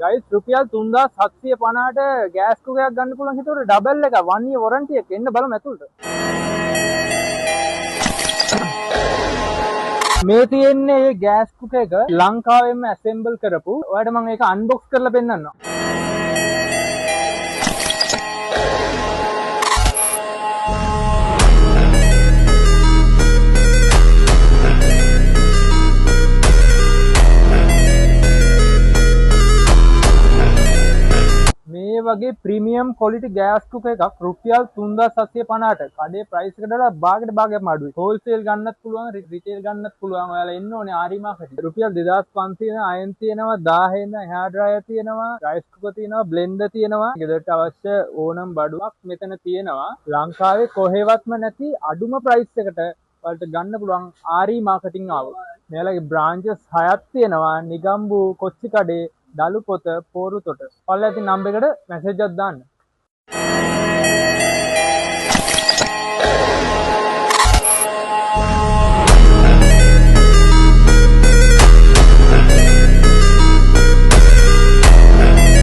Guys රුපියල් 3750ට gas කුකරයක් ගන්න පුළුවන්. හිතුවට ඩබල් එක 1 year warranty එක එන්න බලමු ඇතුළට. මේ තියෙන්නේ මේ ගෑස් කුකර් එක ලංකාවෙන්ම ඇසෙම්බල් කරපු. ඔයාලට මම ඒක අන්බොක්ස් කරලා පෙන්නන්නම්. මේ වගේ ප්‍රීමියම් ක්වොලිටි ගෑස් කුකර් එකක් රුපියල් 3750ට කඩේ ප්‍රයිස් එකට වඩා භාගයක්ම අඩුයි. හෝල්සේල් ගන්නත් පුළුවන්, රිටේල් ගන්නත් පුළුවන්. ඔයාලා එන්න ඕනේ ආරි මාකට්. රුපියල් 2500 අයන් තියෙනවා, 1000 ඉඳන් හෙයාර් ඩ්‍රයර් තියෙනවා, රයිස් කුකර් තියෙනවා, බ්ලෙන්ඩර් තියෙනවා. ගෙදරට අවශ්‍ය ඕනම බඩුවක් මෙතන තියෙනවා. ලංකාවේ කොහෙවත්ම නැති අඩුම ප්‍රයිස් එකට ඔයාලට ගන්න පුළුවන් ආරි මාකටිං ආවොත්. මෙයාලගේ බ්‍රාන්චස් 6ක් තියෙනවා. නිගම්බු, කොච්චිකඩේ, දලුපොත, පෝරුතොට. ඔයාලා ඉතින් නම්බර් එකට මැසේජ් එකක් දාන්න.